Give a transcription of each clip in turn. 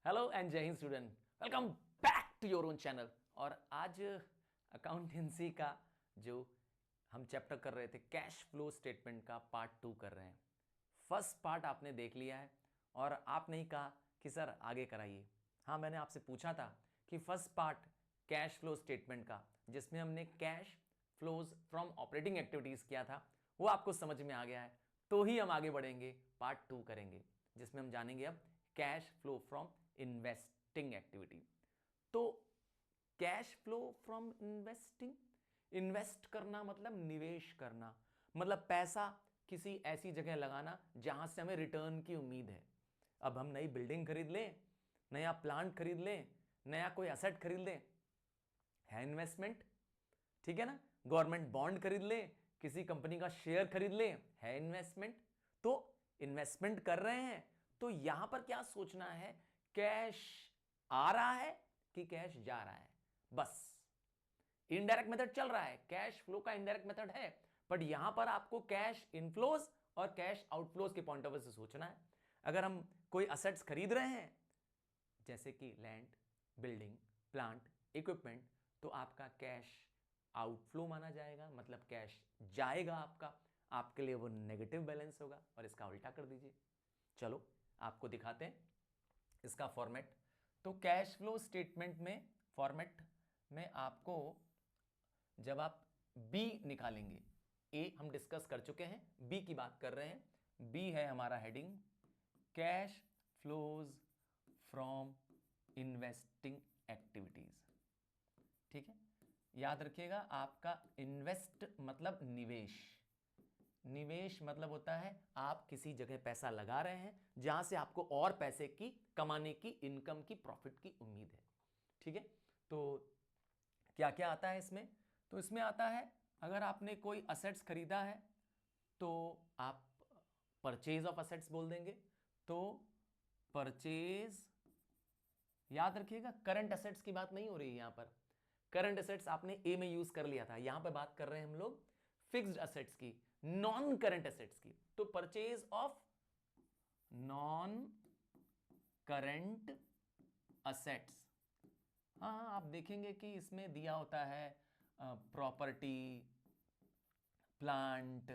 Hello and Jai Hind student, welcome back to your own channel. और आज accountancy का जो हम चैप्टर कर रहे थे कैश फ्लो स्टेटमेंट का पार्ट 2 कर रहे हैं। फर्स्ट पार्ट आपने देख लिया है और आपने ही कहा कि सर आगे कराइए। हाँ, मैंने आपसे पूछा था कि first part cash flow statement का जिसमें हमने cash flows from operating activities किया था वो आपको समझ में आ गया है, तो ही हम आगे बढ़ेंगे, पार्ट 2 करेंगे जिसमें हम जानेंगे अब cash flow from investing activity. तो cash flow from investing, invest करना मतलब निवेश करना, मतलब पैसा किसी ऐसी जगह लगाना जहां से हमें रिटर्न की उम्मीद है। अब हम नई बिल्डिंग खरीद लें, नया प्लांट खरीद लें, नया कोई एसेट खरीद लें, है इन्वेस्टमेंट, ठीक है ना। गवर्नमेंट बॉन्ड खरीद ले, किसी कंपनी का शेयर खरीद ले, है इन्वेस्टमेंट। तो इन्वेस्टमेंट कर रहे हैं तो यहां पर क्या सोचना है, कैश आ रहा है कि कैश जा रहा है। बस इनडायरेक्ट मेथड चल रहा है, कैश फ्लो का इनडायरेक्ट मेथड है, बट यहां पर आपको कैश इनफ्लोज और कैश आउटफ्लोज के पॉइंट ऑफ व्यू से सोचना है। अगर हम कोई असेट्स खरीद रहे हैं जैसे कि लैंड, बिल्डिंग, प्लांट, इक्विपमेंट, तो आपका कैश आउटफ्लो माना जाएगा, मतलब कैश जाएगा आपका, आपके लिए वो नेगेटिव बैलेंस होगा। और इसका उल्टा कर दीजिए। चलो आपको दिखाते हैं इसका फॉर्मेट। तो कैश फ्लो स्टेटमेंट में फॉर्मेट में आपको जब आप बी निकालेंगे, ए हम डिस्कस कर चुके हैं, बी की बात कर रहे हैं। बी है हमारा heading cash flows from investing activities. ठीक है, याद रखिएगा आपका इन्वेस्ट मतलब निवेश, निवेश मतलब होता है आप किसी जगह पैसा लगा रहे हैं जहां से आपको और पैसे की कमाने की, इनकम की, प्रॉफिट की उम्मीद है। ठीक है, तो क्या क्या आता है इसमें? तो इसमें आता है अगर आपने कोई असेट्स खरीदा है तो आप परचेज ऑफ असेट्स बोल देंगे। तो परचेज, याद रखिएगा करंट असेट्स की बात नहीं हो रही है यहां पर। करंट असेट्स आपने ए में यूज कर लिया था, यहां पर बात कर रहे हैं हम लोग फिक्स्ड असेट्स की, नॉन करंट असेट्स की। तो purchase of non current assets, हाँ आप देखेंगे कि इसमें दिया होता है प्रॉपर्टी, प्लांट,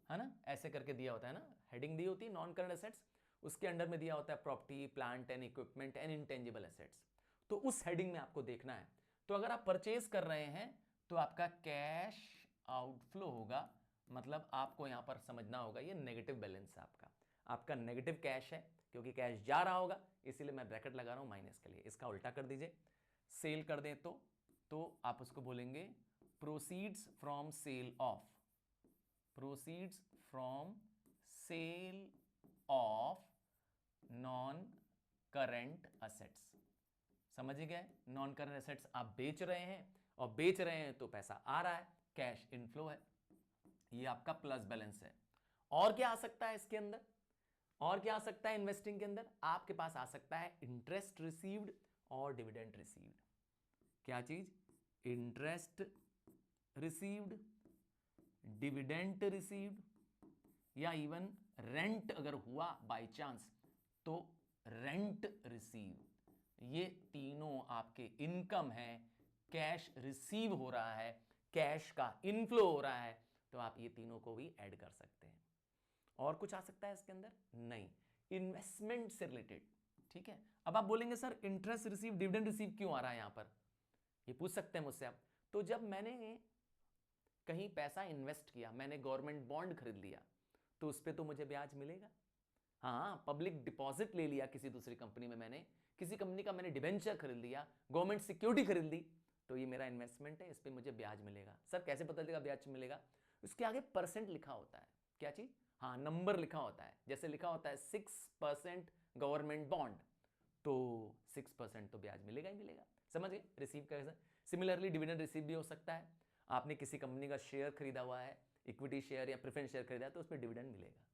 है ना, ऐसे करके दिया होता है ना, हेडिंग दी होती है नॉन करंट एसेट्स, उसके अंडर में दिया होता है property, plant and equipment and intangible assets. तो उस हेडिंग में आपको देखना है। तो अगर आप परचेज कर रहे हैं तो आपका कैश आउटफ्लो होगा, मतलब आपको यहां पर समझना होगा ये नेगेटिव बैलेंस है आपका, आपका नेगेटिव कैश है क्योंकि कैश जा रहा होगा, इसीलिए मैं ब्रैकेट लगा रहा हूं माइनस के लिए। इसका उल्टा कर दीजिए, सेल कर दें तो आप उसको बोलेंगे proceeds from sale of, proceeds from sale of non current assets. समझ गए, नॉन करंट असेट्स आप बेच रहे हैं और बेच रहे हैं तो पैसा आ रहा है, कैश इनफ्लो है, ये आपका प्लस बैलेंस है। और क्या आ सकता है इसके अंदर? और क्या आ सकता है इन्वेस्टिंग के अंदर? आपके पास आ सकता है इंटरेस्ट रिसीव्ड और डिविडेंड रिसीव्ड। क्या चीज? इंटरेस्ट रिसीव्ड, डिविडेंट रिसीव्ड, या इवन रेंट अगर हुआ बाय चांस तो रेंट रिसीव। ये तीनों आपके इनकम है, कैश रिसीव हो रहा है, कैश का इनफ्लो हो रहा है, तो आप ये तीनों को भी ऐड कर सकते हैं। और कुछ आ सकता है इसके अंदर? नहीं, इन्वेस्टमेंट से रिलेटेड। ठीक है, अब आप बोलेंगे sir interest receive, dividend receive क्यों आ रहा है यहां पर, ये पूछ सकते हैं मुझसे आप। तो जब मैंने कहीं पैसा इन्वेस्ट किया, मैंने गवर्नमेंट बॉन्ड खरीद लिया, तो उस पर तो मुझे ब्याज मिलेगा। हाँ, पब्लिक डिपॉजिट ले लिया किसी दूसरी कंपनी में, मैंने किसी कंपनी का मैंने डिबेंचर खरीद लिया, गवर्नमेंट सिक्योरिटी खरीद ली, तो ये मेरा इन्वेस्टमेंट है, इस पर मुझे ब्याज मिलेगा। सर कैसे पता चलेगा ब्याज मिलेगा? उसके आगे परसेंट लिखा होता है। क्या चीज? हाँ, नंबर लिखा होता है। जैसे लिखा होता है 6% गवर्नमेंट बॉन्ड, तो 6% तो ब्याज मिलेगा ही मिलेगा। समझ गए रिसीव कैसे? सिमिलरली डिविडेंड रिसीव भी हो सकता है। आपने किसी कंपनी का शेयर खरीदा हुआ है, इक्विटी शेयर या प्रेफरेंस शेयर खरीदा है, तो उसमें डिविडेंड मिलेगा।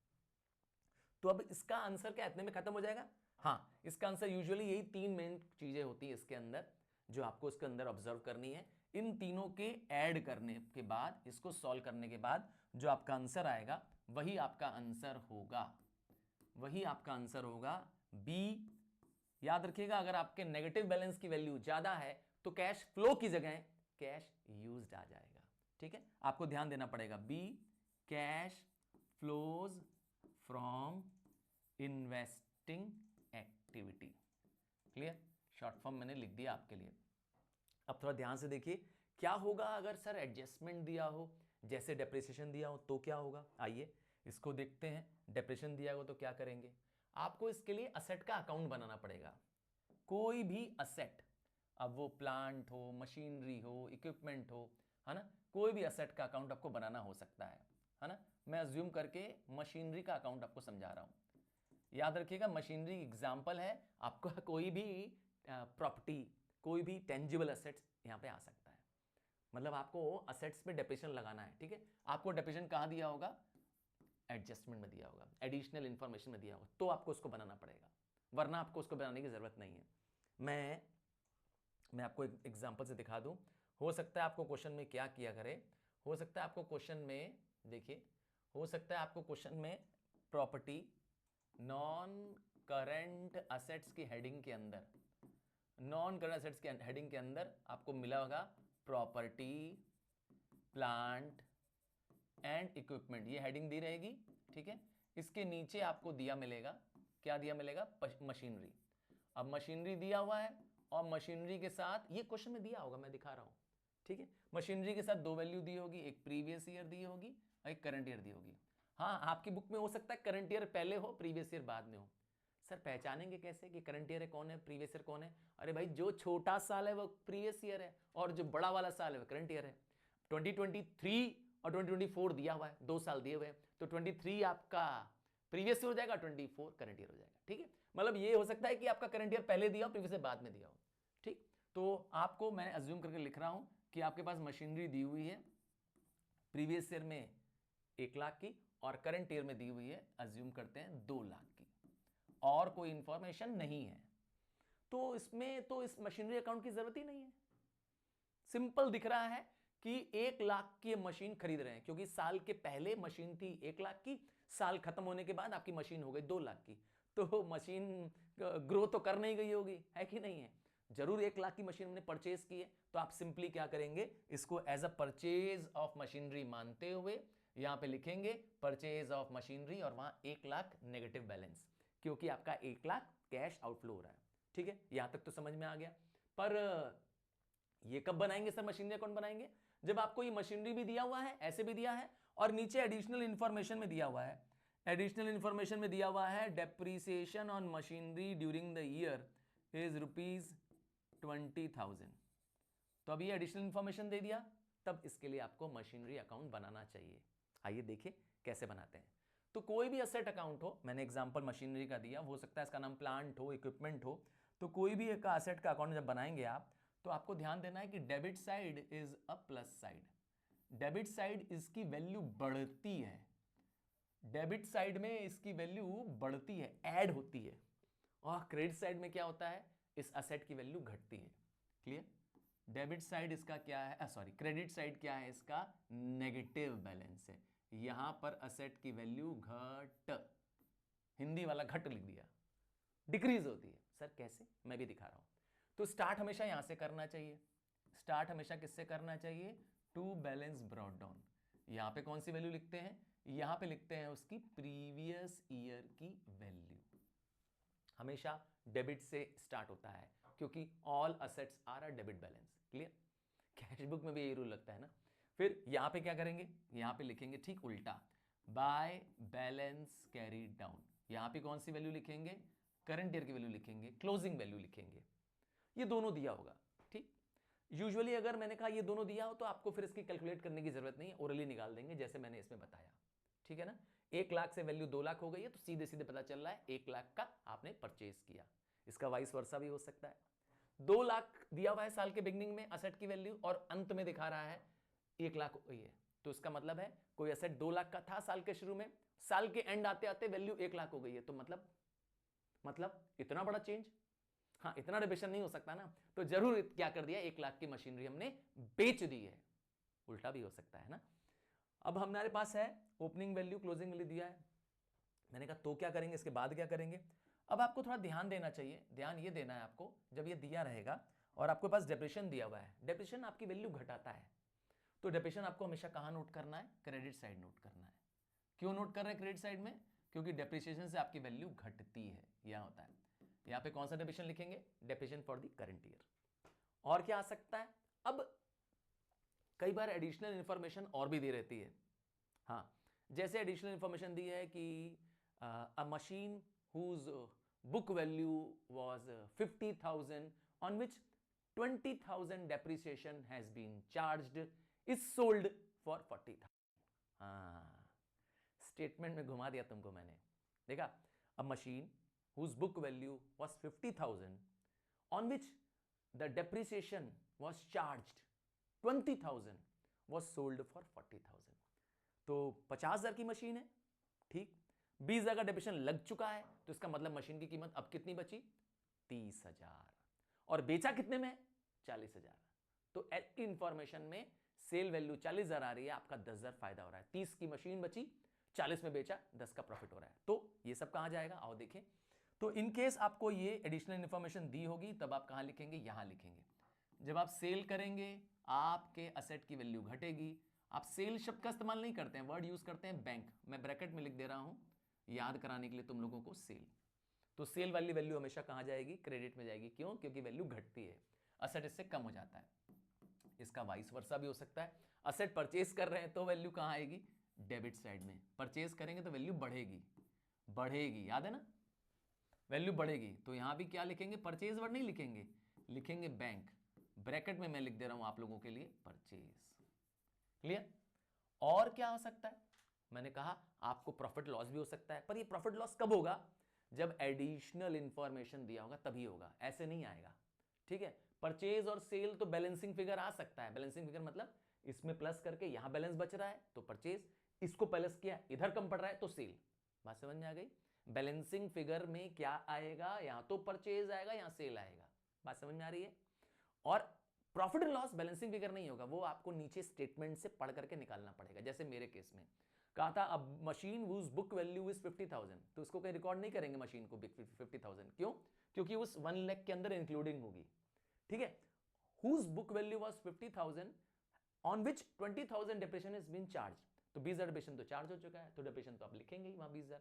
तो अब इसका आंसर क्या इतने में खत्म हो जाएगा? हाँ, इसका आंसर यूजुअली यही 3 मेन चीजें होती है इसके अंदर, जो आपको इसके अंदर ऑब्जर्व करनी है। इन तीनों के ऐड करने के बाद, इसको सॉल्व करने के बाद जो आपका आंसर आएगा वही आपका आंसर होगा, वही आपका आंसर होगा बी, याद रखिएगा, अगर आपके नेगेटिव बैलेंस की वैल्यू ज्यादा है तो कैश फ्लो की जगह कैश यूज्ड आ जाएगा। ठीक है, आपको ध्यान देना पड़ेगा। B cash flows from investing activity. Clear? Short form मैंने लिख दिया आपके लिए। अब थोड़ा ध्यान से देखिए, क्या होगा अगर सर एडजस्टमेंट दिया हो, जैसे डेप्रिसिएशन दिया हो तो क्या होगा। आइए इसको देखते हैं। डेप्रिसिएशन दिया हो तो क्या करेंगे, आपको इसके लिए असेट का अकाउंट बनाना पड़ेगा। कोई भी असेट, अब वो प्लांट हो, मशीनरी हो, इक्विपमेंट हो, है ना, कोई भी असेट का अकाउंट आपको बनाना हो सकता है ना। मैं अज्यूम करके मशीनरी का अकाउंट आपको समझा रहा हूं। याद रखिएगा, मशीनरी एग्जाम्पल है, आपका कोई भी प्रॉपर्टी, कोई भी टेंजिबल असेट्स यहां पे आ सकता है। मतलब आपको असेट्स पे डेप्रिसिएशन लगाना है। ठीक है, आपको डेप्रिसिएशन कहां दिया होगा, एडजस्टमेंट में दिया होगा, एडिशनल इंफॉर्मेशन में दिया होगा, तो आपको उसको बनाना पड़ेगा, वरना आपको उसको बनाने की जरूरत नहीं है। मैं आपको एक एग्जांपल से दिखा दूं। हो सकता है आपको क्वेश्चन में क्या किया करे, हो सकता है आपको क्वेश्चन में, देखिए, हो सकता है आपको क्वेश्चन में प्रॉपर्टी नॉन करंट असेट्स की हेडिंग के अंदर, नॉन करंट असेट्स के हेडिंग के अंदर आपको मिला होगा प्रॉपर्टी, प्लांट एंड इक्विपमेंट, ये हेडिंग दी रहेगी। ठीक है, इसके नीचे आपको दिया मिलेगा, क्या दिया मिलेगा, मशीनरी। अब मशीनरी दिया हुआ है और मशीनरी के साथ, ये क्वेश्चन में दिया होगा, मैं दिखा रहा हूं। ठीक है, मशीनरी के साथ दो वैल्यू दी होगी, एक प्रीवियस ईयर दी होगी और एक करंट ईयर दी होगी। हाँ, आपकी बुक में हो सकता है करंट ईयर पहले हो, प्रीवियस ईयर बाद में हो। सर पहचानेंगे कैसे कि करंट ईयर है कौन है, प्रीवियस ईयर कौन है? अरे भाई, जो छोटा साल है वो प्रीवियस ईयर है और जो बड़ा वाला साल है वो करंट ईयर है। 2023 और 2024 दिया हुआ है, 2 साल दिए हुए हैं, तो 23 आपका प्रीवियस ईयर हो जाएगा, 24 करंट ईयर हो जाएगा। ठीक है, मतलब ये हो सकता है कि आपका करंट ईयर पहले दिया हो, प्रीवियस ईयर बाद में दिया हो। ठीक, तो आपको मैं अज्यूम करके लिख रहा हूं कि आपके पास मशीनरी दी हुई है प्रीवियस ईयर में 1 लाख की और करंट ईयर में दी हुई है, अज्यूम करते हैं 2 लाख की, और कोई इंफॉर्मेशन नहीं है, तो इसमें तो इस मशीनरी अकाउंट की जरूरत ही नहीं है। सिंपल दिख रहा है कि 1 लाख की मशीन खरीद रहे हैं, क्योंकि साल के पहले मशीन थी 1 लाख की, साल खत्म होने के बाद आपकी मशीन हो गई 2 लाख की, तो मशीन ग्रो तो कर नहीं गई होगी, है कि नहीं है? जरूर 1 लाख की मशीन हमने परचेज की है, तो आप सिंपली क्या करेंगे, इसको as a purchase of machinery मानते हुए यहां पे लिखेंगे परचेज ऑफ मशीनरी और वहां 1 लाख नेगेटिव बैलेंस, क्योंकि आपका 1 लाख कैश आउटफ्लो हो रहा है। ठीक है, यहां तक तो समझ में आ गया। पर ये कब बनाएंगे सर मशीनरी अकाउंट बनाएंगे, जब आपको ये मशीनरी भी दिया हुआ है, ऐसे भी दिया है, और नीचे एडिशनल इंफॉर्मेशन में दिया हुआ है, एडिशनल इंफॉर्मेशन में दिया हुआ है depreciation on machinery during the year is ₹20,000। तो अब ये एडिशनल इंफॉर्मेशन दे दिया, तब इसके लिए आपको मशीनरी अकाउंट बनाना चाहिए। आइए देखिए कैसे बनाते हैं। तो कोई भी असेट अकाउंट हो, मैंने एग्जांपल मशीनरी का दिया, हो सकता है इसका नाम प्लांट हो, इक्विपमेंट हो, तो कोई भी एक असेट का अकाउंट जब बनाएंगे आप, तो आपको ध्यान देना है कि debit side is a plus side. Debit side इसकी वैल्यू बढ़ती है, डेबिट साइड में इसकी वैल्यू बढ़ती है, ऐड होती है, और क्रेडिट साइड में क्या होता है, इस असेट की वैल्यू घटती है। क्लियर? डेबिट साइड इसका क्या है, सॉरी, क्रेडिट साइड क्या है इसका, नेगेटिव बैलेंस है। यहां पर असेट की वैल्यू घट, हिंदी वाला घट लिख दिया, डिक्रीज होती है। सर कैसे, मैं भी दिखा रहा हूं। तो स्टार्ट हमेशा यहां से करना चाहिए, स्टार्ट हमेशा किससे करना चाहिए, टू बैलेंस ब्रॉट डाउन। यहां पे कौन सी वैल्यू लिखते हैं, यहां पे लिखते हैं उसकी प्रीवियस ईयर की वैल्यू। हमेशा डेबिट से स्टार्ट होता है, क्योंकि all assets are a debit balance. Clear? Cash book में भी यही रूल लगता है ना। फिर यहां पे क्या करेंगे, यहां पे लिखेंगे ठीक उल्टा, बाय बैलेंस कैरी डाउन। यहां पे कौन सी वैल्यू लिखेंगे, करंट ईयर की वैल्यू लिखेंगे, क्लोजिंग वैल्यू लिखेंगे। ये दोनों दिया होगा। ठीक, यूजुअली अगर मैंने कहा ये दोनों दिया हो तो आपको फिर इसकी कैलकुलेट करने की जरूरत नहीं है, ओरली निकाल देंगे जैसे मैंने इसमें बताया। ठीक है ना, 1 लाख से वैल्यू 2 लाख हो गई है, तो सीधे सीधे पता चल रहा है 1 लाख का आपने परचेज किया। इसका वाइस वर्सा भी हो सकता है, 2 लाख दिया हुआ है साल के बिगनिंग में असेट की वैल्यू, और अंत में दिखा रहा है 1 लाख हो गई है, तो इसका मतलब है कोई असेट 2 लाख का था साल के शुरू में, साल के एंड आते आते वैल्यू 1 लाख हो गई है, तो मतलब इतना बड़ा चेंज, हाँ इतना रिविजन नहीं हो सकता ना, तो जरूर क्या कर दिया, 1 लाख की मशीनरी हमने बेच दी है। उल्टा भी हो सकता है ना। अब हमारे पास है ओपनिंग वैल्यू, क्लोजिंग वैल्यू दिया है, मैंने कहा तो क्या करेंगे, इसके बाद क्या करेंगे। अब आपको थोड़ा ध्यान देना चाहिए, ध्यान ये देना है आपको, जब ये दिया रहेगा और आपके पास डेप्रिसिएशन दिया हुआ है, डेप्रिसिएशन आपकी वैल्यू घटाता है, तो डेप्रिसिएशन आपको हमेशा कहां नोट करना है? क्रेडिट साइड नोट करना है। क्यों नोट कर रहे हैं क्रेडिट साइड में? क्योंकि डेप्रिसिएशन से आपकी वैल्यू घटती है, यहां होता है। यहां पे कौन सा डेप्रिसिएशन लिखेंगे? Depreciation for the current year. और क्या आ सकता है? अब कई बार एडिशनल इंफॉर्मेशन और भी दे रहती है। हाँ, जैसे एडिशनल इंफॉर्मेशन दी है कि a machine whose book value was 50,000 on which 20,000 depreciation has been charged is sold for 40,000। हाँ, स्टेटमेंट में घुमा दिया तुमको मैंने, देखा? A machine whose book value was 50,000 on which the depreciation was charged 20,000 was sold for 40,000। तो 50,000 की machine है, ठीक, 20,000 का डेप्रिसिएशन लग चुका है, तो इसका मतलब मशीन की कीमत अब कितनी बची? 30,000। और बेचा कितने में? 40,000। तो इंफॉर्मेशन में सेल वैल्यू 40,000 आ रही है, आपका 10,000 फायदा हो रहा है। 30 की मशीन बची, 40 में बेचा, 10 का प्रॉफिट हो रहा है। तो ये सब कहां जाएगा? आओ देखें। तो इन केस आपको ये एडिशनल इंफॉर्मेशन दी होगी, तब आप कहां लिखेंगे? यहां लिखेंगे। जब आप सेल करेंगे, आपके असेट की वैल्यू घटेगी। आप सेल शब्द का इस्तेमाल नहीं करते हैं, वर्ड यूज करते हैं बैंक। मैं ब्रैकेट में लिख दे रहा हूं याद कराने के लिए तुम लोगों को, सेल। तो सेल वाली वैल्यू हमेशा कहां जाएगी? क्रेडिट में जाएगी। क्यों? क्योंकि वैल्यू घटती है, असेट इससे कम हो जाता है। इसका वाइस वर्सा भी हो सकता है। असेट परचेज कर रहे हैं तो वैल्यू कहां आएगी? डेबिट साइड में। परचेज करेंगे तो वैल्यू बढ़ेगी, बढ़ेगी, याद है ना? वैल्यू बढ़ेगी। तो यहां भी क्या लिखेंगे? परचेज वर्ड नहीं लिखेंगे, लिखेंगे बैंक। ब्रैकेट में मैं लिख दे रहा हूं आप लोगों के लिए परचेज। क्लियर? और क्या हो सकता है? मैंने कहा आपको प्रॉफिट लॉस भी हो सकता है, पर ये प्रॉफिट लॉस कब होगा? जब एडिशनल इंफॉर्मेशन दिया होगा तभी होगा, ऐसे नहीं आएगा। ठीक है? परचेज और सेल तो बैलेंसिंग फिगर आ सकता है। बैलेंसिंग फिगर मतलब इसमें प्लस करके यहां बैलेंस बच रहा है तो परचेज, इसको प्लस किया इधर कम पड़ रहा है तो सेल। बात समझ में आ गई? बैलेंसिंग फिगर में क्या आएगा? यहां तो परचेज आएगा, यहां सेल आएगा। बात समझ में आ रही है? और profit and loss balancing figure नहीं होगा, वो आपको नीचे स्टेटमेंट से पढ़ करके निकालना पड़ेगा। जैसे मेरे केस में कहा था, अब machine whose book value is 50,000, तो इसको कहीं रिकॉर्ड नहीं करेंगे मशीन को 50,000। क्यों? क्योंकि उस 1 लाख के अंदर इंक्लूडिंग होगी। ठीक है? Whose book value was 50,000 on which 20,000 depreciation is been charge, तो 20,000 डेप्रिसिएशन तो चार्ज हो चुका है, तो डेप्रिसिएशन तो आप लिखेंगे ही वहां 20,000।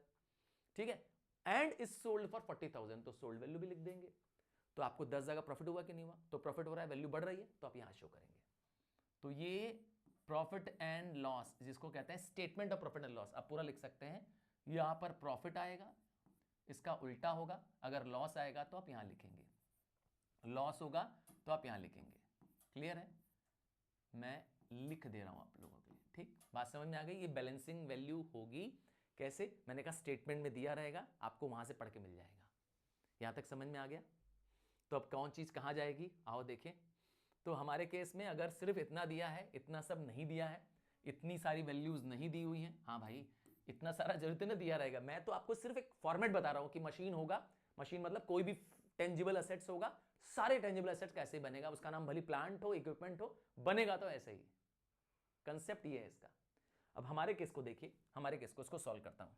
ठीक है? एंड इज सोल्ड फॉर 40,000, तो सोल्ड वैल्यू भी लिख देंगे। तो आपको 10,000 का प्रॉफिट हुआ कि नहीं हुआ? तो प्रॉफिट हो रहा है, वैल्यू बढ़ रही है, तो आप यहां शो करेंगे। तो ये प्रॉफिट एंड लॉस, जिसको कहते हैं statement of profit and loss, आप पूरा लिख सकते हैं। यहां पर प्रॉफिट आएगा, इसका उल्टा होगा। अगर लॉस आएगा तो आप यहां लिखेंगे, लॉस होगा तो आप यहां लिखेंगे। क्लियर है? मैं लिख दे रहा हूं आप लोगों के लिए। ठीक, बात समझ में आ गई? ये बैलेंसिंग वैल्यू होगी कैसे? मैंने कहा स्टेटमेंट में दिया रहेगा, आपको वहां से पढ़ के मिल जाएगा। यहां तक समझ में आ गया? तो अब कौन चीज कहां जाएगी? आओ देखें। तो हमारे केस में अगर सिर्फ इतना दिया है, इतना सब नहीं दिया है, इतनी सारी वैल्यूज नहीं दी हुई हैं, हाँ भाई इतना सारा जरूरत नहीं दिया रहेगा। मैं तो आपको सिर्फ एक फॉर्मेट बता रहा हूं कि मशीन होगा, मशीन मतलब कोई भी टेंजिबल असेट्स होगा, सारे टेंजिबल असेट्स कैसे बनेगा, उसका नाम भली प्लांट हो, इक्विपमेंट हो, बनेगा तो ऐसे ही। कंसेप्ट ये है इसका। अब हमारे केस को देखिए, हमारे केस को, इसको सॉल्व करता हूं।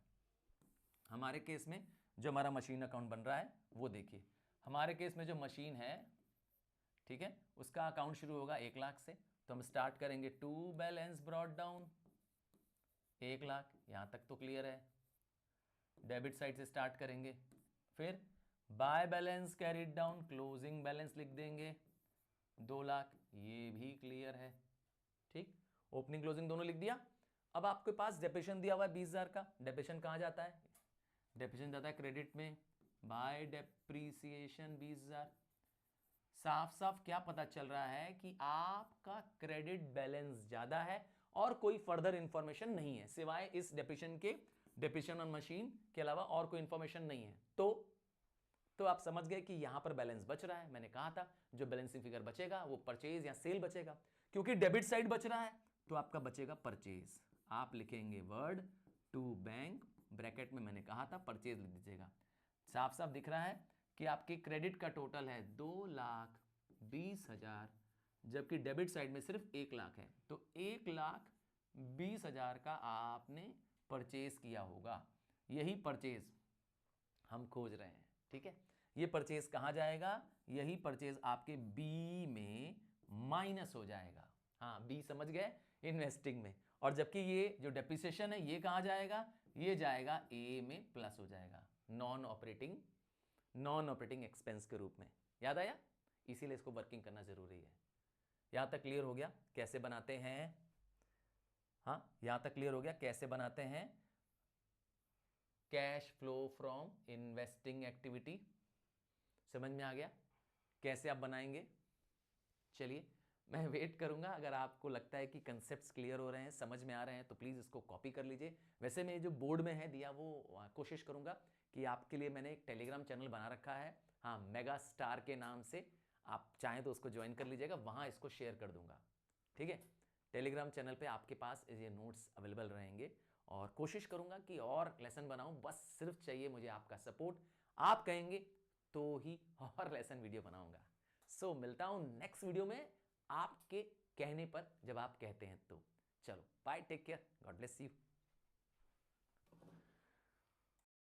हमारे केस में जो हमारा मशीन अकाउंट बन रहा है वो देखिए। हमारे केस में जो मशीन है, ठीक है, उसका अकाउंट शुरू होगा 1 लाख से। तो हम स्टार्ट करेंगे to balance brought down 1 lakh, यहां तक तो क्लियर है। डेबिट साइड से स्टार्ट करेंगे, फिर by balance carried down, closing balance लिख देंगे 2 लाख, ये भी क्लियर है। ठीक, ओपनिंग क्लोजिंग दोनों लिख दिया। अब आपके पास डेप्रिसिएशन दिया हुआ है 20,000 का। डेप्रिसिएशन कहां जाता है? डेप्रिसिएशन जाता है क्रेडिट में, बाय डेप्रीसिएशन 20,000। साफ साफ क्या पता चल रहा है कि आपका क्रेडिट बैलेंस ज्यादा है और कोई फर्दर इंफॉर्मेशन नहीं है सिवाय इस डेप्रिसिएशन के, डेप्रिसिएशन ऑन मशीन के अलावा और कोई इंफॉर्मेशन नहीं है। तो आप समझ गए कि यहां पर बैलेंस बच रहा है। मैंने कहा था जो बैलेंसिंग फिगर बचेगा वो परचेज या सेल बचेगा, क्योंकि डेबिट साइड बच रहा है तो आपका बचेगा परचेज। आप लिखेंगे वर्ड टू बैंक, ब्रैकेट में मैंने कहा था परचेज लिख दीजिएगा। साफ साफ दिख रहा है कि आपके क्रेडिट का टोटल है 2,20,000, जबकि डेबिट साइड में सिर्फ 1 लाख है। तो 1,20,000 का आपने परचेज किया होगा, यही परचेज हम खोज रहे हैं। ठीक है, ये परचेज कहां जाएगा, यही परचेज आपके बी में माइनस हो जाएगा। हाँ, बी समझ गए, इन्वेस्टिंग में। और जबकि ये जो डेप्रिसिएशन है ये कहां जाएगा, ये जाएगा ए में, प्लस हो जाएगा नॉन ऑपरेटिंग एक्सपेंस के रूप में। याद आया, इसीलिए इसको वर्किंग करना जरूरी है। यहां तक क्लियर हो गया कैसे बनाते हैं? हाँ, यहां तक क्लियर हो गया कैसे बनाते हैं cash flow from investing activity? समझ में आ गया कैसे आप बनाएंगे? चलिए, मैं वेट करूंगा। अगर आपको लगता है कि कंसेप्ट्स क्लियर हो रहे हैं, समझ में आ रहे हैं, तो प्लीज़ इसको कॉपी कर लीजिए। वैसे मैं जो बोर्ड में है दिया वो कोशिश करूंगा कि आपके लिए मैंने एक टेलीग्राम चैनल बना रखा है, हाँ, मेगा स्टार के नाम से। आप चाहें तो उसको ज्वाइन कर लीजिएगा, वहाँ इसको शेयर कर दूंगा। ठीक है, टेलीग्राम चैनल पे आपके पास ये नोट्स अवेलेबल रहेंगे। और कोशिश करूंगा कि और लेसन बनाऊं, बस सिर्फ चाहिए मुझे आपका सपोर्ट। आप कहेंगे तो ही और लेसन वीडियो बनाऊंगा। सो मिलता हूं नेक्स्ट वीडियो में, आपके कहने पर, जब आप कहते हैं तो। चलो bye, take care, God bless you.